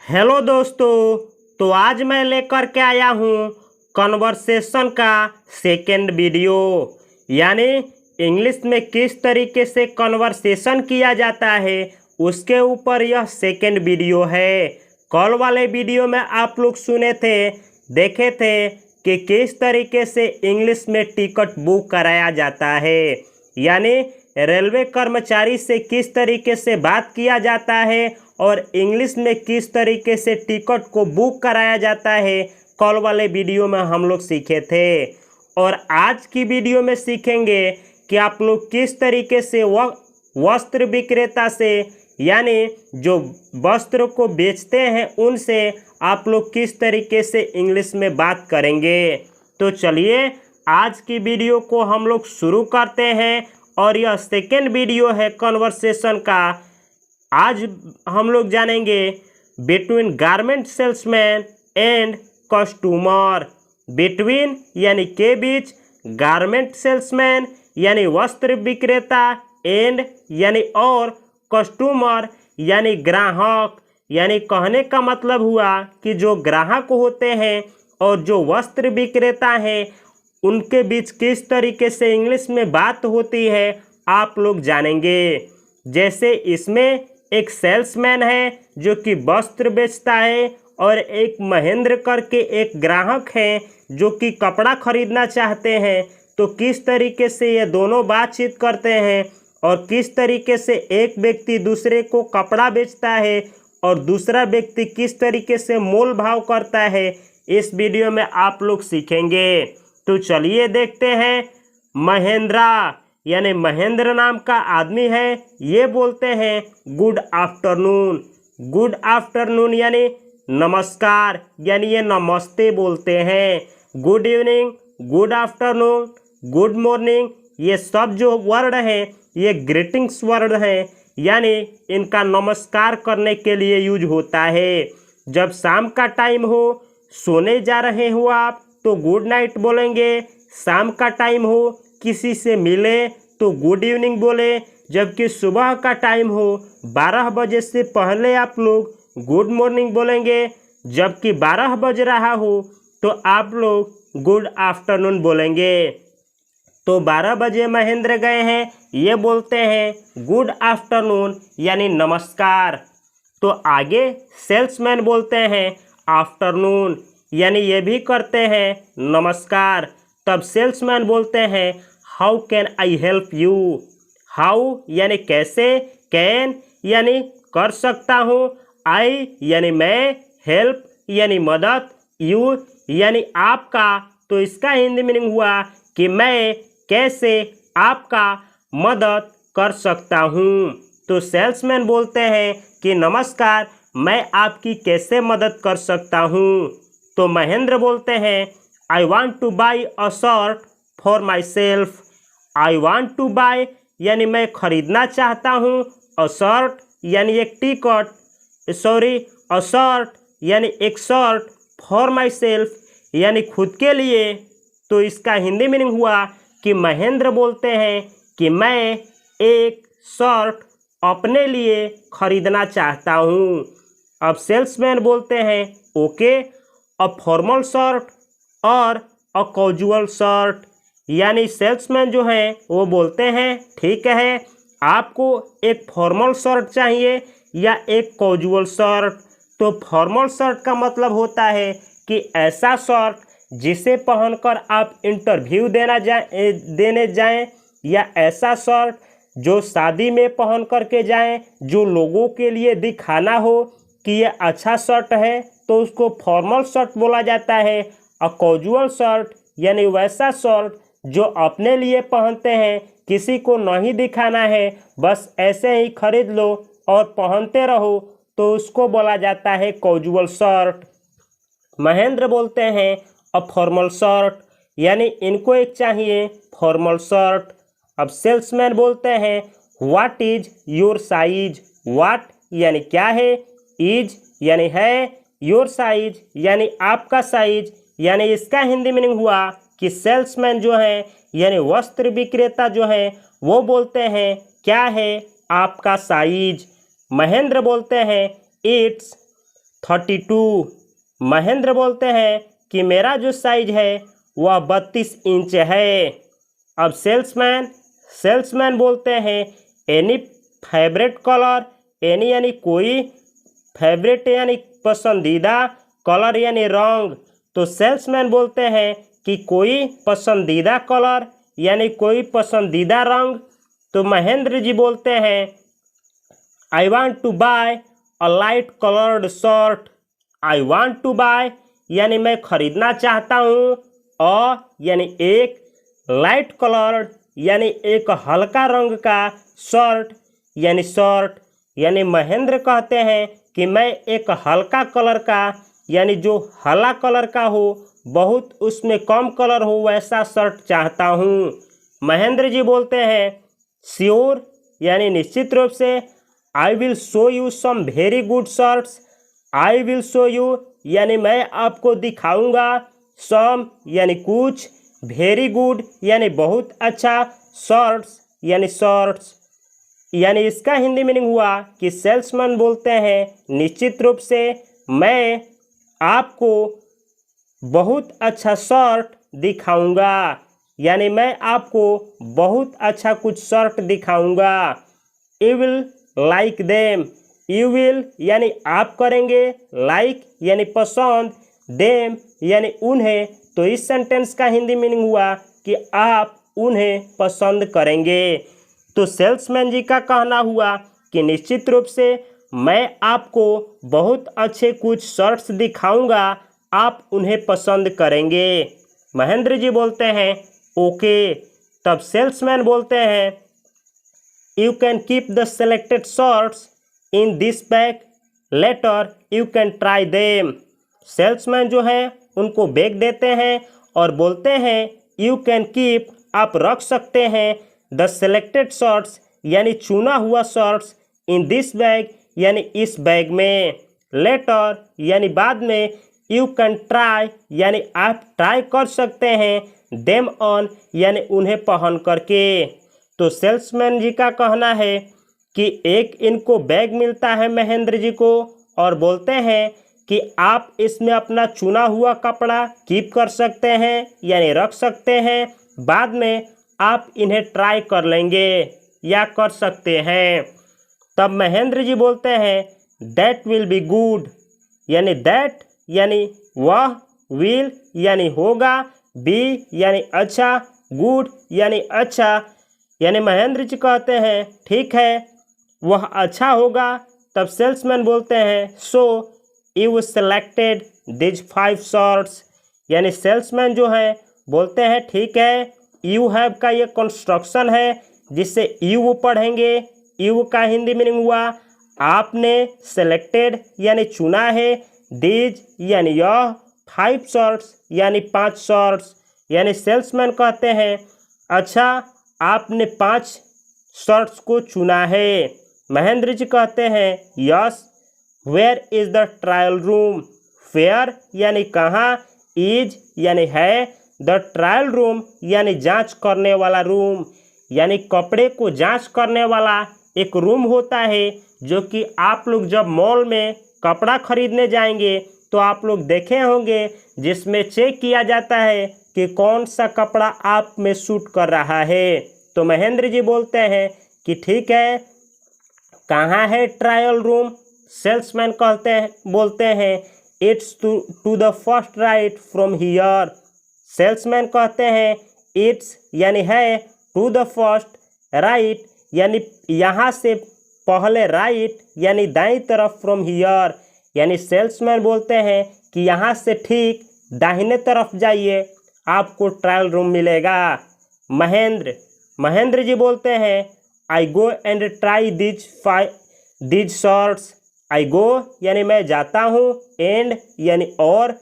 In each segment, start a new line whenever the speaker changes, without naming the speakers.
Hello दोस्तों। तो आज मैं लेकर के आया हूँ कन्वर्सेशन का सेकेंड वीडियो, यानी इंग्लिश में किस तरीके से कन्वर्सेशन किया जाता है उसके ऊपर यह सेकेंड वीडियो है। कल वाले वीडियो में आप लोग सुने थे, देखे थे कि किस तरीके से इंग्लिश में टिकट बुक कराया जाता है, यानी रेलवे कर्मचारी से किस तरीके से बात किया जाता है और इंग्लिश में किस तरीके से टिकट को बुक कराया जाता है। कल वाले वीडियो में हम लोग सीखे थे और आज की वीडियो में सीखेंगे कि आप लोग किस तरीके से वस्त्र विक्रेता से, यानी जो वस्त्र को बेचते हैं उनसे आप लोग किस तरीके से इंग्लिश में बात करेंगे। तो चलिए आज की वीडियो को हम लोग शुरू करते हैं और यह सेकेंड वीडियो है कन्वर्सेशन का। आज हम लोग जानेंगे between garment salesman and customer. Between यानी के बीच, गारमेंट सेल्समैन यानी वस्त्र विक्रेता, एंड यानी और, कस्टमर यानी ग्राहक। यानी कहने का मतलब हुआ कि जो ग्राहक होते हैं और जो वस्त्र विक्रेता हैं उनके बीच किस तरीके से इंग्लिश में बात होती है आप लोग जानेंगे। जैसे इसमें एक सेल्समैन है जो कि वस्त्र बेचता है और एक महेंद्र करके एक ग्राहक है जो कि कपड़ा खरीदना चाहते हैं। तो किस तरीके से ये दोनों बातचीत करते हैं और किस तरीके से एक व्यक्ति दूसरे को कपड़ा बेचता है और दूसरा व्यक्ति किस तरीके से मोल भाव करता है, इस वीडियो में आप लोग सीखेंगे। तो चलिए देखते हैं। महेंद्रा यानी महेंद्र नाम का आदमी है, ये बोलते हैं गुड आफ्टरनून। गुड आफ्टरनून यानी नमस्कार, यानी ये नमस्ते बोलते हैं। Good evening, good afternoon, good morning, ये सब जो वर्ड हैं ये ग्रीटिंग्स वर्ड हैं, यानी इनका नमस्कार करने के लिए यूज होता है। जब शाम का टाइम हो, सोने जा रहे हो आप, तो गुड नाइट बोलेंगे। शाम का टाइम हो, किसी से मिले तो गुड इवनिंग बोले। जबकि सुबह का टाइम हो, 12 बजे से पहले आप लोग गुड मॉर्निंग बोलेंगे। जबकि 12 बज रहा हो तो आप लोग गुड आफ्टरनून बोलेंगे। तो 12 बजे महेंद्र गए हैं, ये बोलते हैं गुड आफ्टरनून यानी नमस्कार। तो आगे सेल्समैन बोलते हैं आफ्टरनून, यानी ये भी करते हैं नमस्कार। तब सेल्समैन बोलते हैं how can I help you. How यानी कैसे, कैन यानी कर सकता हूँ, आई यानी मैं, हेल्प यानी मदद, यू यानी आपका। तो इसका हिंदी मीनिंग हुआ कि मैं कैसे आपका मदद कर सकता हूँ। तो सेल्समैन बोलते हैं कि नमस्कार, मैं आपकी कैसे मदद कर सकता हूँ। तो महेंद्र बोलते हैं I want two by a shirt for my self. I want two by यानी मैं खरीदना चाहता हूँ, अ शर्ट यानी एक टिकट, अ शर्ट यानी एक शर्ट, फॉर माई सेल्फ यानी खुद के लिए। तो इसका हिंदी मीनिंग हुआ कि महेंद्र बोलते हैं कि मैं एक शर्ट अपने लिए खरीदना चाहता हूँ। अब सेल्समैन बोलते हैं ओके, अ फॉर्मल शर्ट और अ कैजुअल शर्ट। यानी सेल्समैन जो हैं वो बोलते हैं ठीक है, आपको एक फॉर्मल शर्ट चाहिए या एक कैजुअल शर्ट। तो फॉर्मल शर्ट का मतलब होता है कि ऐसा शर्ट जिसे पहनकर आप इंटरव्यू देने जाएं, या ऐसा शर्ट जो शादी में पहन करके जाएं, जो लोगों के लिए दिखाना हो कि ये अच्छा शर्ट है, तो उसको फॉर्मल शर्ट बोला जाता है। और कैजुअल शर्ट यानी वैसा शर्ट जो अपने लिए पहनते हैं, किसी को नहीं दिखाना है, बस ऐसे ही खरीद लो और पहनते रहो, तो उसको बोला जाता है कैजुअल शर्ट। महेंद्र बोलते हैं अ फॉर्मल शर्ट, यानी इनको एक चाहिए फॉर्मल शर्ट। अब सेल्समैन बोलते हैं what is your size. What यानी क्या है, इज यानी है, योर साइज यानी आपका साइज। यानी इसका हिंदी मीनिंग हुआ कि सेल्समैन जो है यानी वस्त्र विक्रेता जो है वो बोलते हैं क्या है आपका साइज। महेंद्र बोलते हैं इट्स 32। महेंद्र बोलते हैं कि मेरा जो साइज है वह 32 इंच है। अब सेल्समैन बोलते हैं एनी फेवरेट कलर, एनी यानी कोई, फेवरेट यानी पसंदीदा, कलर यानी रंग। तो सेल्समैन बोलते हैं कि कोई पसंदीदा कलर यानी कोई पसंदीदा रंग। तो महेंद्र जी बोलते हैं I want to buy a light coloured shirt. I want to buy यानी मैं खरीदना चाहता हूँ, यानी एक, लाइट कलर्ड यानी एक हल्का रंग का, शर्ट यानी महेंद्र कहते हैं कि मैं एक हल्का कलर का यानी जो हला कलर का हो, बहुत उसमें कम कलर हो वैसा शर्ट चाहता हूँ। महेंद्र जी बोलते हैं श्योर यानी निश्चित रूप से, I will show you some very good shirts. I will show you यानी मैं आपको दिखाऊंगा, सम यानी कुछ, वेरी गुड यानी बहुत अच्छा, शर्ट्स यानी इसका हिंदी मीनिंग हुआ कि सेल्समैन बोलते हैं निश्चित रूप से मैं आपको बहुत अच्छा शर्ट दिखाऊंगा, यानी मैं आपको बहुत अच्छा कुछ शर्ट दिखाऊंगा। You will like them. You will यानी आप करेंगे, लाइक यानी पसंद, देम यानी उन्हें। तो इस सेंटेंस का हिंदी मीनिंग हुआ कि आप उन्हें पसंद करेंगे। तो सेल्समैन जी का कहना हुआ कि निश्चित रूप से मैं आपको बहुत अच्छे कुछ शर्ट्स दिखाऊंगा, आप उन्हें पसंद करेंगे। महेंद्र जी बोलते हैं ओके। तब सेल्समैन बोलते हैं you can keep the selected shirts in this bag, later you can try them. Salesman जो है उनको बैग देते हैं और बोलते हैं यू कैन कीप आप रख सकते हैं, द सेलेक्टेड शर्ट्स यानी चुना हुआ शर्ट्स, इन दिस बैग यानी इस बैग में, लेटर यानी बाद में, यू कैन ट्राई यानी आप ट्राई कर सकते हैं, देम ऑन यानी उन्हें पहन करके। तो सेल्समैन जी का कहना है कि एक इनको बैग मिलता है महेंद्र जी को और बोलते हैं कि आप इसमें अपना चुना हुआ कपड़ा कीप कर सकते हैं यानी रख सकते हैं, बाद में आप इन्हें ट्राई कर लेंगे या कर सकते हैं। तब महेंद्र जी बोलते हैं दैट विल बी गुड, यानी दैट यानी वह, विल यानी होगा, बी यानी अच्छा, गुड यानी अच्छा, यानी महेंद्र जी कहते हैं ठीक है वह अच्छा होगा। तब सेल्समैन बोलते हैं so you selected these 5 shirts, यानी सेल्समैन जो है बोलते हैं ठीक है, यू हैव का ये कंस्ट्रक्शन है जिससे यू पढ़ेंगे। यू का हिंदी मीनिंग हुआ आपने, सेलेक्टेड यानी चुना है, दिज यानी यह, 5 शर्ट्स यानी 5 शर्ट्स, यानी सेल्समैन कहते हैं अच्छा आपने 5 शर्ट्स को चुना है। महेंद्र जी कहते हैं yes. Where is the trial room, where यानी कहाँ, इज यानी है, द ट्रायल रूम यानी जांच करने वाला रूम, यानी कपड़े को जांच करने वाला एक रूम होता है जो कि आप लोग जब मॉल में कपड़ा खरीदने जाएंगे तो आप लोग देखे होंगे जिसमें चेक किया जाता है कि कौन सा कपड़ा आप में सूट कर रहा है। तो महेंद्र जी बोलते हैं कि ठीक है कहाँ है ट्रायल रूम। सेल्समैन बोलते हैं it's to the first right from here. Salesman कहते हैं इट्स यानी है, टू द फर्स्ट राइट यानी यहाँ से पहले, राइट यानी दाईं तरफ, फ्रॉम हियर यानी सेल्समैन बोलते हैं कि यहाँ से ठीक दाहिने तरफ जाइए आपको ट्रायल रूम मिलेगा। महेंद्र जी बोलते हैं I go and try these shirts. I go यानी मैं जाता हूँ, एंड यानी और,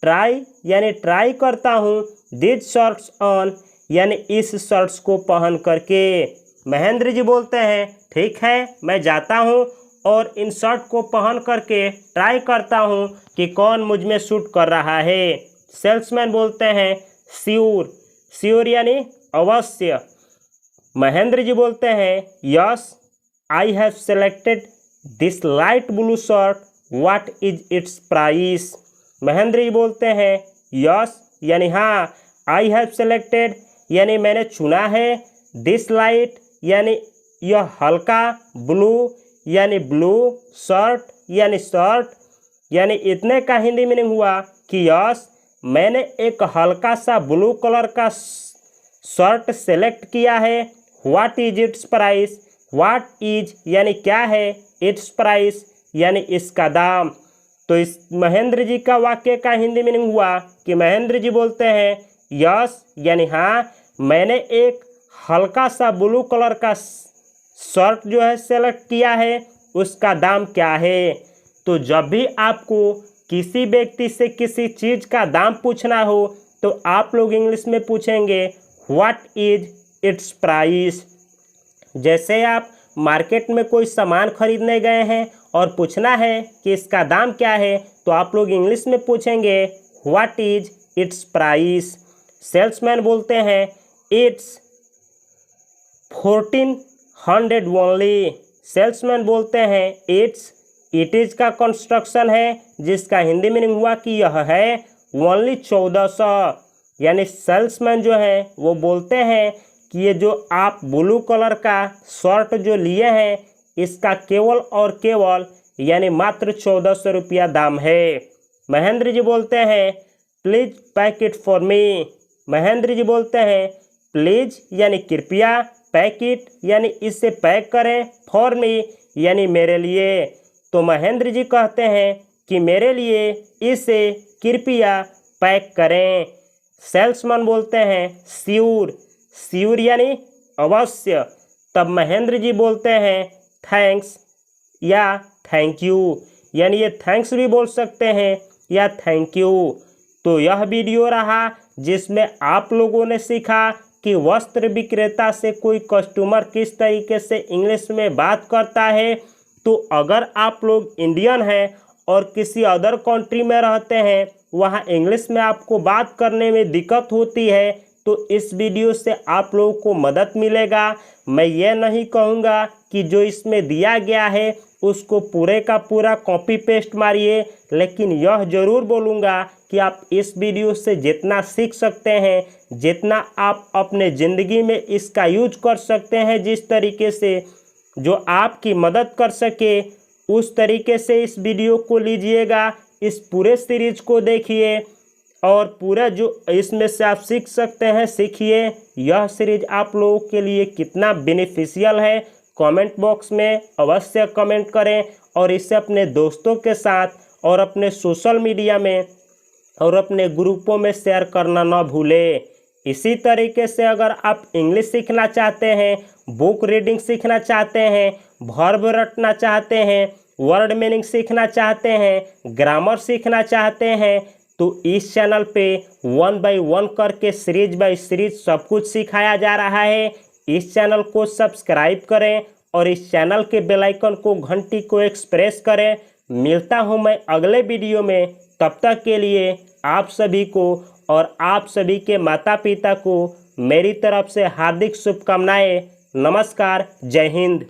ट्राई यानी ट्राई करता हूँ, दिज शर्ट्स ऑन यानी इस शर्ट्स को पहन करके। महेंद्र जी बोलते हैं ठीक है मैं जाता हूँ और इन शर्ट को पहन करके ट्राई करता हूँ कि कौन मुझ में सूट कर रहा है। सेल्समैन बोलते हैं श्योर यानी अवश्य। महेंद्र जी बोलते हैं yes I have selected this light blue shirt what is its price. Mahendra ji बोलते हैं यस यानी हाँ, आई हैव सेलेक्टेड यानी मैंने चुना है, दिस लाइट यानी यह हल्का, ब्लू यानी ब्लू, शर्ट यानी शर्ट यानी इतने का हिंदी मीनिंग हुआ कि यस मैंने एक हल्का सा ब्लू कलर का शर्ट सेलेक्ट किया है। What is its price, what is यानी क्या है, इट्स प्राइस यानी इसका दाम। तो इस महेंद्र जी का वाक्य का हिंदी मीनिंग हुआ कि महेंद्र जी बोलते हैं यस यानी हाँ, मैंने एक हल्का सा ब्लू कलर का शर्ट जो है सेलेक्ट किया है, उसका दाम क्या है। तो जब भी आपको किसी व्यक्ति से किसी चीज़ का दाम पूछना हो तो आप लोग इंग्लिश में पूछेंगे व्हाट इज इट्स प्राइस। जैसे आप मार्केट में कोई सामान खरीदने गए हैं और पूछना है कि इसका दाम क्या है, तो आप लोग इंग्लिश में पूछेंगे what is its price. Salesman बोलते हैं इट्स 1400 ओनली। सेल्समैन बोलते हैं इट इज का कंस्ट्रक्शन है जिसका हिंदी मीनिंग हुआ कि यह है ओनली 1400। यानी सेल्समैन जो है वो बोलते हैं कि ये जो आप ब्लू कलर का शर्ट जो लिए हैं इसका केवल और केवल यानी मात्र 1400 रुपया दाम है। महेंद्र जी बोलते हैं please pack it for me. Mahendra ji बोलते हैं प्लीज यानी कृपया, पैक इट यानी इसे पैक करें, फॉर मी यानी मेरे लिए। तो महेंद्र जी कहते हैं कि मेरे लिए इसे कृपया पैक करें। सेल्समैन बोलते हैं श्योर, श्योर यानी अवश्य। तब महेंद्र जी बोलते हैं थैंक्स या थैंक यू, यानी ये थैंक्स भी बोल सकते हैं या थैंक यू। तो यह वीडियो रहा जिसमें आप लोगों ने सीखा कि वस्त्र विक्रेता से कोई कस्टमर किस तरीके से इंग्लिश में बात करता है। तो अगर आप लोग इंडियन हैं और किसी अदर कंट्री में रहते हैं, वहाँ इंग्लिश में आपको बात करने में दिक्कत होती है, तो इस वीडियो से आप लोगों को मदद मिलेगा। मैं ये नहीं कहूँगा कि जो इसमें दिया गया है उसको पूरे का पूरा कॉपी पेस्ट मारिए, लेकिन यह ज़रूर बोलूँगा कि आप इस वीडियो से जितना सीख सकते हैं, जितना आप अपने ज़िंदगी में इसका यूज कर सकते हैं, जिस तरीके से जो आपकी मदद कर सके, उस तरीके से इस वीडियो को लीजिएगा। इस पूरे सीरीज को देखिए और पूरा जो इसमें से आप सीख सकते हैं सीखिए। यह सीरीज आप लोगों के लिए कितना बेनिफिशियल है कमेंट बॉक्स में अवश्य कमेंट करें और इसे अपने दोस्तों के साथ और अपने सोशल मीडिया में और अपने ग्रुपों में शेयर करना ना भूलें। इसी तरीके से अगर आप इंग्लिश सीखना चाहते हैं, बुक रीडिंग सीखना चाहते हैं, वर्ब रटना चाहते हैं, वर्ड मीनिंग सीखना चाहते हैं, ग्रामर सीखना चाहते हैं, तो इस चैनल पे 1 बाय 1 करके सीरीज बाय सीरीज सब कुछ सिखाया जा रहा है। इस चैनल को सब्सक्राइब करें और इस चैनल के बेल आइकन को घंटी को एक्सप्रेस करें। मिलता हूं मैं अगले वीडियो में, तब तक के लिए आप सभी को और आप सभी के माता पिता को मेरी तरफ से हार्दिक शुभकामनाएं। नमस्कार, जय हिंद।